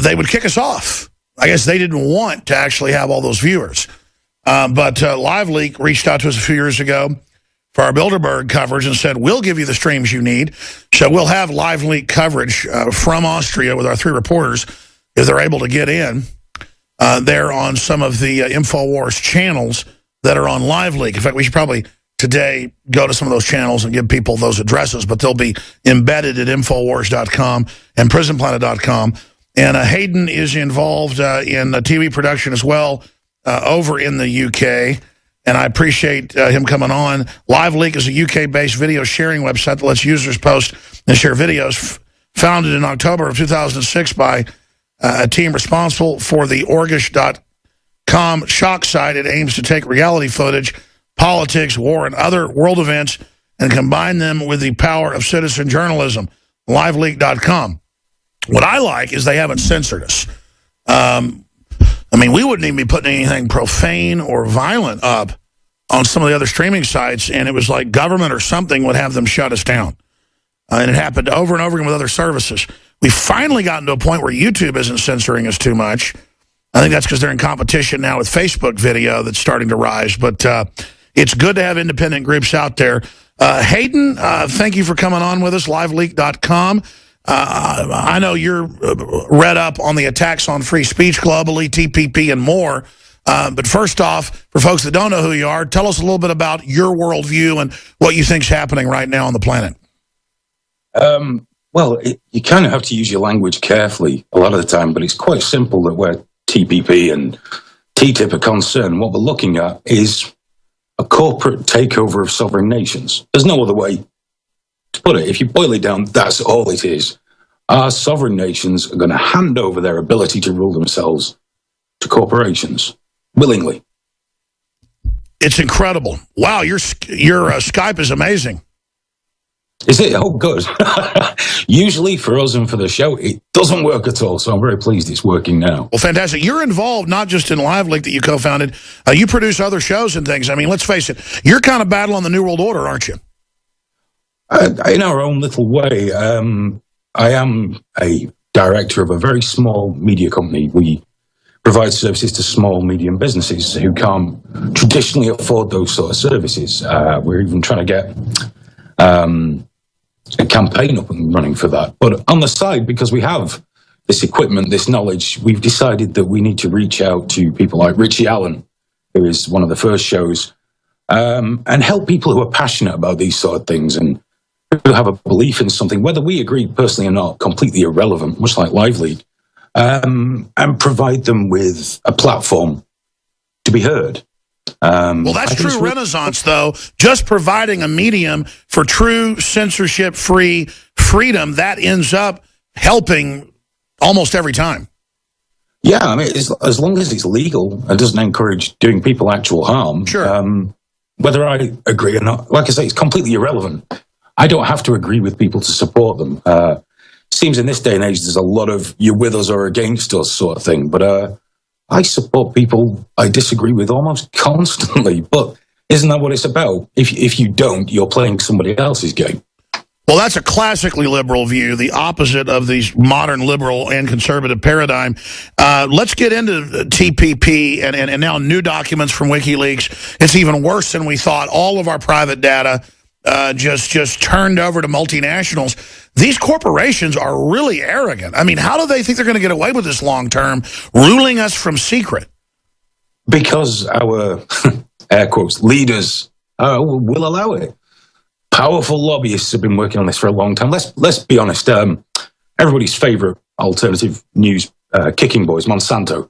they would kick us off. I guess they didn't want to actually have all those viewers. But LiveLeak reached out to us a few years ago for our Bilderberg coverage and said, we'll give you the streams you need. So we'll have LiveLeak coverage from Austria with our 3 reporters, if they're able to get in. They're on some of the InfoWars channels that are on LiveLeak. In fact, we should probably today go to some of those channels and give people those addresses, but they'll be embedded at Infowars.com and PrisonPlanet.com. And Hayden is involved in TV production as well over in the UK, and I appreciate him coming on. LiveLeak is a UK-based video sharing website that lets users post and share videos, founded in October of 2006 by a team responsible for the Orgish.com shock site. It aims to take reality footage, politics, war, and other world events and combine them with the power of citizen journalism. LiveLeak.com. What I like is they haven't censored us. I mean, we wouldn't even be putting anything profane or violent up on some of the other streaming sites, and it was like government or something would have them shut us down. And it happened over and over again with other services. We've finally gotten to a point where YouTube isn't censoring us too much. I think that's because they're in competition now with Facebook video that's starting to rise. But it's good to have independent groups out there. Hayden, thank you for coming on with us, liveleak.com. I know you're read up on the attacks on free speech globally, TPP, and more. But first off, for folks that don't know who you are, tell us a little bit about your worldview and what you think is happening right now on the planet. Well, you kind of have to use your language carefully a lot of the time, but it's quite simple that where TPP and TTIP are concerned, what we're looking at is a corporate takeover of sovereign nations. There's no other way to put it. If you boil it down, that's all it is. Our sovereign nations are going to hand over their ability to rule themselves to corporations willingly. It's incredible. Wow, your Skype is amazing. Is it? Oh, good. Usually for us and for the show, it doesn't work at all, so I'm very pleased it's working now. Well, fantastic. You're involved not just in LiveLeak that you co-founded. You produce other shows and things. I mean, let's face it, you're kind of battling the New World Order, aren't you? In our own little way. I am a director of a very small media company. We provide services to small, medium businesses who can't traditionally afford those sort of services. We're even trying to get a campaign up and running for that. But on the side, because we have this equipment, this knowledge, we've decided that we need to reach out to people like Richie Allen, who is one of the first shows, and help people who are passionate about these sort of things and who have a belief in something, whether we agree personally or not, completely irrelevant, much like LiveLeak, and provide them with a platform to be heard. Well, that's true renaissance, though. Just providing a medium for true censorship-free freedom, that ends up helping almost every time. Yeah, I mean, as long as it's legal and doesn't encourage doing people actual harm, sure. Whether I agree or not, like I say, it's completely irrelevant. I don't have to agree with people to support them. Seems in this day and age, there's a lot of you're with us or against us sort of thing. But I support people I disagree with almost constantly. But isn't that what it's about? If you don't, you're playing somebody else's game. Well, that's a classically liberal view, the opposite of the modern liberal and conservative paradigm. Let's get into TPP and now new documents from WikiLeaks. It's even worse than we thought. All of our private data just turned over to multinationals. These corporations are really arrogant. I mean, how do they think they're going to get away with this long term, ruling us from secret? Because our, air quotes, leaders will allow it. Powerful lobbyists have been working on this for a long time. Let's be honest. Everybody's favorite alternative news kicking boys, Monsanto,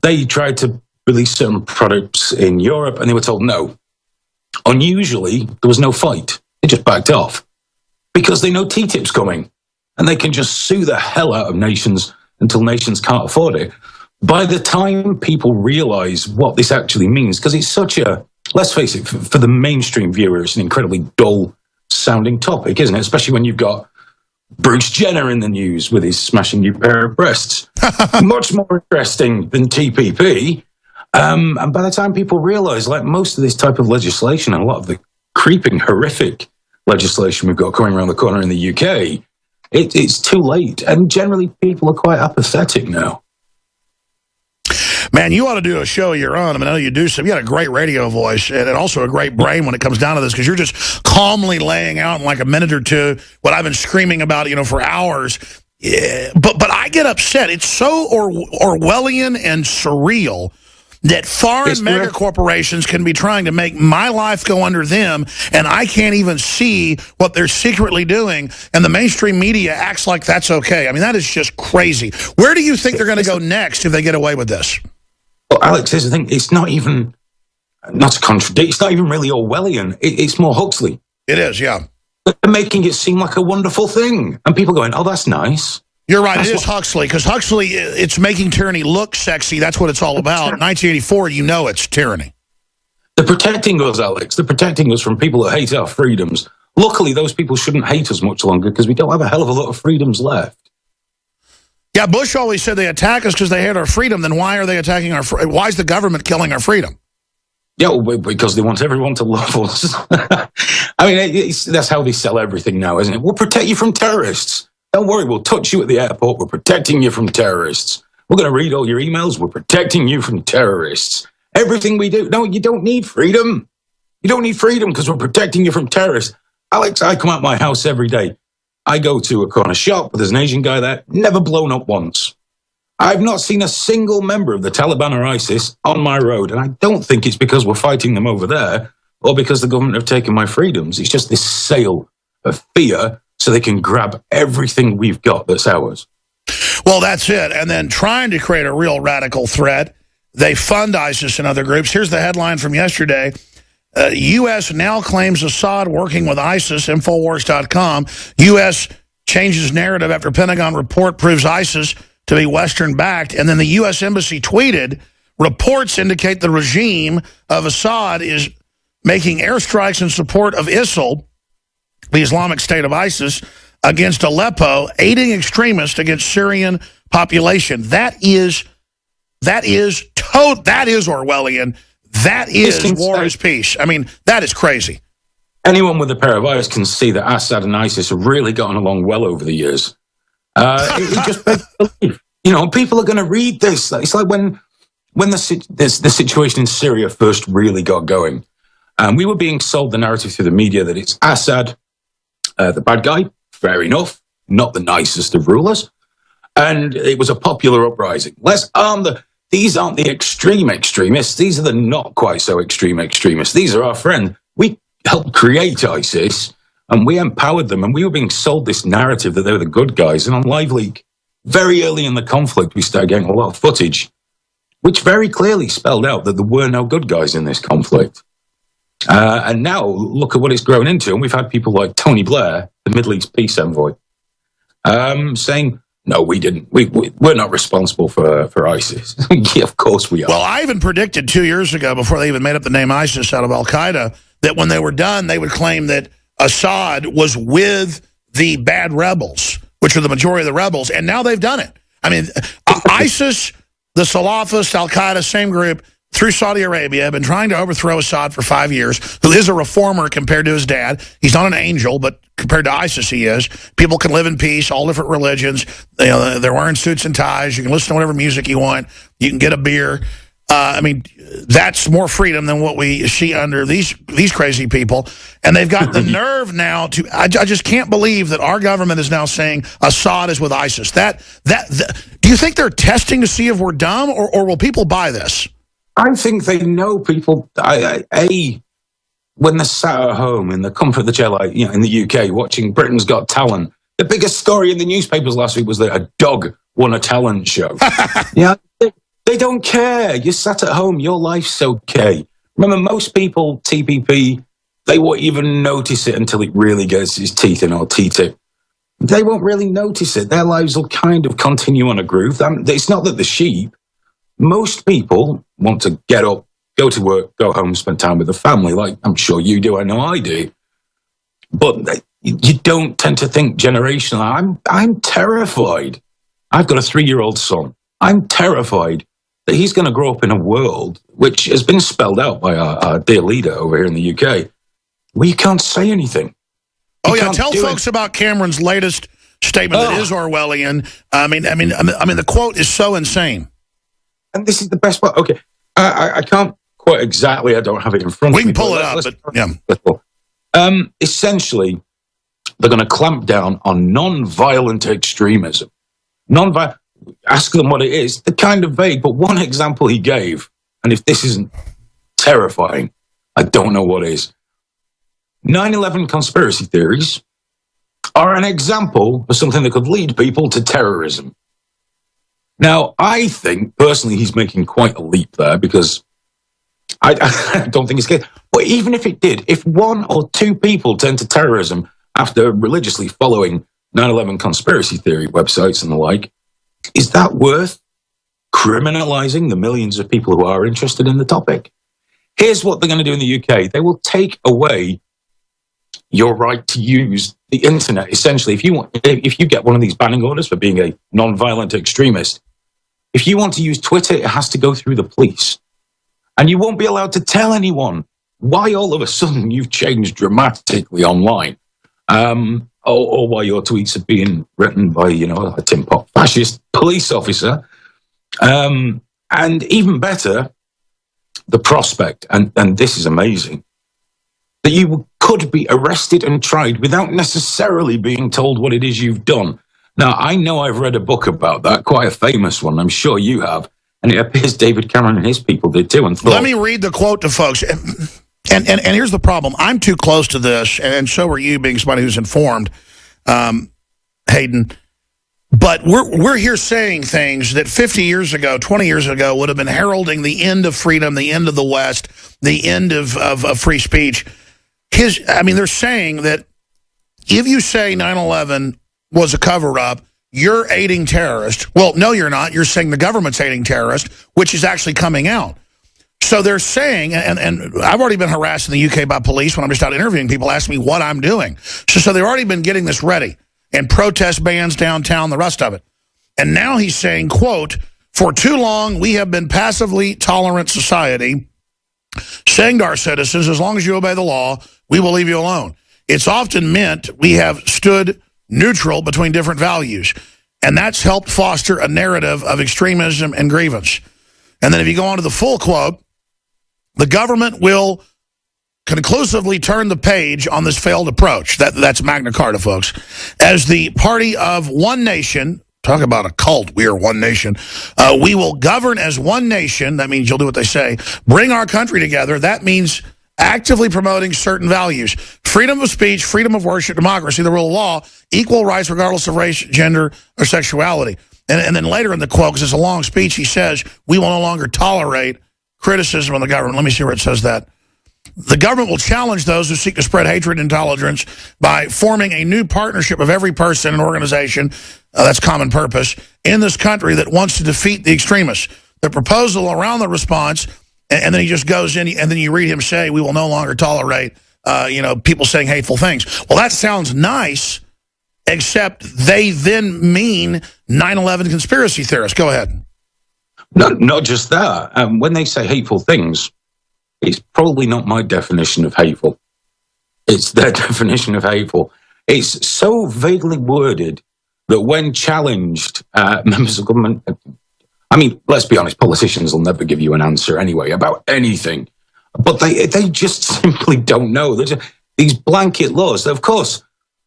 they tried to release certain products in Europe and they were told no. Unusually, there was no fight. They just backed off because they know TTIP's coming and they can just sue the hell out of nations until nations can't afford it. By the time people realize what this actually means, because it's such a, let's face it, for the mainstream viewer, it's an incredibly dull sounding topic, isn't it? Especially when you've got Bruce Jenner in the news with his smashing new pair of breasts. Much more interesting than TPP. And by the time people realize, like most of this type of legislation and a lot of the creeping, horrific legislation we've got coming around the corner in the UK, It's too late. And generally, people are quite apathetic now. Man, you ought to do a show of your own. I mean, I know you do some. You got a great radio voice and also a great brain when it comes down to this, because you're just calmly laying out in like a minute or two what I've been screaming about, for hours. Yeah, but I get upset. It's so Orwellian and surreal that foreign mega corporations can be trying to make my life go under them, and I can't even see what they're secretly doing, and the mainstream media acts like that's okay. I mean, that is just crazy. Where do you think they're going to go next if they get away with this? Well, Alex, here's the thing. It's not even, not to contradict, it's not even really Orwellian. It's more Huxley. It is, yeah. They're making it seem like a wonderful thing. And people going, oh, that's nice. You're right, it is Huxley, because Huxley, it's making tyranny look sexy. That's what it's all about. 1984, it's tyranny. They're protecting us, Alex. They're protecting us from people that hate our freedoms. Luckily, those people shouldn't hate us much longer, because we don't have a hell of a lot of freedoms left. Yeah, Bush always said they attack us because they hate our freedom. Then why are they attacking our freedom? Why is the government killing our freedom? Yeah, well, because they want everyone to love us. I mean, that's how they sell everything now, isn't it? We'll protect you from terrorists. Don't worry, we'll touch you at the airport. We're protecting you from terrorists. We're going to read all your emails. We're protecting you from terrorists. Everything we do. No, you don't need freedom. You don't need freedom because we're protecting you from terrorists. Alex, I come out my house every day. I go to a corner shop, there's an Asian guy there, never blown up once. I've not seen a single member of the Taliban or ISIS on my road, and I don't think it's because we're fighting them over there or because the government have taken my freedoms. It's just this sale of fear so they can grab everything we've got that's ours. Well, that's it. And then trying to create a real radical threat, they fund ISIS and other groups. Here's the headline from yesterday. U.S. now claims Assad working with ISIS, Infowars.com. U.S. changes narrative after Pentagon report proves ISIS to be Western-backed. And then the U.S. Embassy tweeted, reports indicate the regime of Assad is making airstrikes in support of ISIL, the Islamic State of ISIS, against Aleppo, aiding extremists against Syrian population. That is Orwellian. That is war is peace. I mean, that is crazy. Anyone with a pair of eyes can see that Assad and ISIS have really gotten along well over the years. It just begs belief. People are going to read this. It's like when the situation in Syria first really got going, we were being sold the narrative through the media that it's Assad, the bad guy. Fair enough, not the nicest of rulers, and it was a popular uprising. Let's arm the. These aren't the extreme extremists. These are the not quite so extreme extremists. These are our friends. We helped create ISIS, and we empowered them, and we were being sold this narrative that they were the good guys. And on Live Leak, very early in the conflict, we started getting a lot of footage, which very clearly spelled out that there were no good guys in this conflict. And now, look at what it's grown into. And we've had people like Tony Blair, the Middle East peace envoy, saying, no, we didn't. We're not responsible for ISIS. Yeah, of course we are. Well, I even predicted 2 years ago, before they even made up the name ISIS out of Al-Qaeda, that when they were done, they would claim that Assad was with the bad rebels, which are the majority of the rebels, and now they've done it. I mean, ISIS, the Salafists, Al-Qaeda, same group, through Saudi Arabia, have been trying to overthrow Assad for 5 years, who is a reformer compared to his dad. He's not an angel, but compared to ISIS, he is. People can live in peace, all different religions. They're wearing suits and ties. You can listen to whatever music you want. You can get a beer. I mean, that's more freedom than what we see under these crazy people. And they've got the nerve now to. I just can't believe that our government is now saying Assad is with ISIS. Do you think they're testing to see if we're dumb, or will people buy this? I think they know people. When they're sat at home in the comfort of the chair, like in the UK, watching Britain's Got Talent, the biggest story in the newspapers last week was that a dog won a talent show. They don't care. You sat at home, your life's okay. Remember, most people, TPP, they won't even notice it until it really gets its teeth in, or TTIP. They won't really notice it. Their lives will kind of continue on a groove. It's not that the sheep. Most people want to get up, go to work, go home, spend time with the family, like I'm sure you do, I know I do. But you don't tend to think generational. I'm terrified. I've got a 3-year-old son. I'm terrified that he's going to grow up in a world which has been spelled out by our dear leader over here in the UK, where you can't say anything. Oh, yeah, tell folks about Cameron's latest statement that is Orwellian. I mean, the quote is so insane. And this is the best part. Okay, I can't quite exactly. I don't have it in front of me. We can pull it up, but yeah. Essentially, they're going to clamp down on non-violent extremism. Ask them what it is. They're kind of vague, but one example he gave, and if this isn't terrifying, I don't know what is. 9/11 conspiracy theories are an example of something that could lead people to terrorism. Now, I think, personally, he's making quite a leap there because I don't think it's good. But even if it did, if 1 or 2 people turn to terrorism after religiously following 9/11 conspiracy theory websites and the like, is that worth criminalizing the millions of people who are interested in the topic? Here's what they're going to do in the UK. They will take away your right to use the internet. Essentially, if you get one of these banning orders for being a non-violent extremist, if you want to use Twitter, it has to go through the police. And you won't be allowed to tell anyone why all of a sudden you've changed dramatically online. Or why your tweets are being written by, a tin pot fascist police officer. And even better, the prospect, and this is amazing, that you could be arrested and tried without necessarily being told what it is you've done. Now, I know I've read a book about that, quite a famous one. I'm sure you have. And it appears David Cameron and his people did too. And thought, let me read the quote to folks. And here's the problem. I'm too close to this, and so are you, being somebody who's informed, Hayden. But we're here saying things that 50 years ago, 20 years ago, would have been heralding the end of freedom, the end of the West, the end of free speech. They're saying that if you say 9/11 was a cover-up, you're aiding terrorists. Well, no, you're not. You're saying the government's aiding terrorists, which is actually coming out. So they're saying, and I've already been harassed in the UK by police when I'm just out interviewing people, asking me what I'm doing. So they've already been getting this ready, and protest bans downtown, the rest of it. And now he's saying, quote, "For too long, we have been passively tolerant society, saying to our citizens, as long as you obey the law, we will leave you alone. It's often meant we have stood neutral between different values, and that's helped foster a narrative of extremism and grievance." And then if you go on to the full quote, the government will conclusively turn the page on this failed approach. That's Magna Carta, folks. As the party of one nation, talk about a cult, we are one nation, we will govern as one nation. That means you'll do what they say. Bring our country together. That means actively promoting certain values: freedom of speech, freedom of worship, democracy, the rule of law, equal rights regardless of race, gender, or sexuality. And then later in the quote, because it's a long speech, he says, we will no longer tolerate criticism of the government. Let me see where it says that. The government will challenge those who seek to spread hatred and intolerance by forming a new partnership of every person and organization, that's common purpose, in this country that wants to defeat the extremists. The proposal around the response, and then he just goes in, and then you read him say, we will no longer tolerate, people saying hateful things. Well, that sounds nice, except they then mean 9/11 conspiracy theorists. Go ahead. No, not just that. When they say hateful things, it's probably not my definition of hateful. It's their definition of hateful. It's so vaguely worded that when challenged, members of government, let's be honest, politicians will never give you an answer anyway about anything. But they just simply don't know. There's these blanket laws. Of course,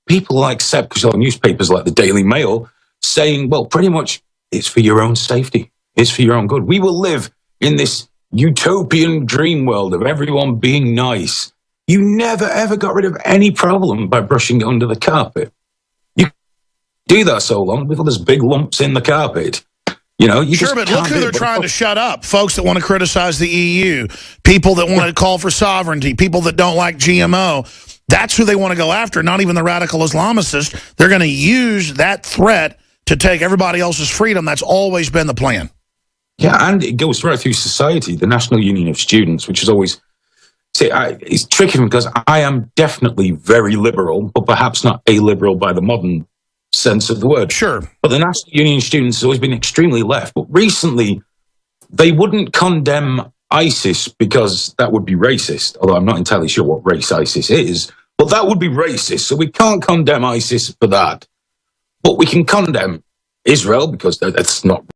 people like Sepp Kushel, newspapers like the Daily Mail, saying, well, pretty much it's for your own safety. It's for your own good. We will live in this utopian dream world of everyone being nice. You never, ever got rid of any problem by brushing it under the carpet. You do that so long before there's big lumps in the carpet. Sure, but look who they're trying to shut up. Folks that want to criticize the EU, people that want to call for sovereignty, people that don't like GMO. That's who they want to go after, not even the radical Islamicists. They're going to use that threat to take everybody else's freedom. That's always been the plan. Yeah, and it goes right through society. The National Union of Students, which is always... it's tricky because I am definitely very liberal, but perhaps not aliberal by the modern sense of the word. Sure. But the National Union of Students has always been extremely left. But recently, they wouldn't condemn ISIS because that would be racist, although I'm not entirely sure what race ISIS is. But that would be racist, so we can't condemn ISIS for that. But we can condemn Israel because that's not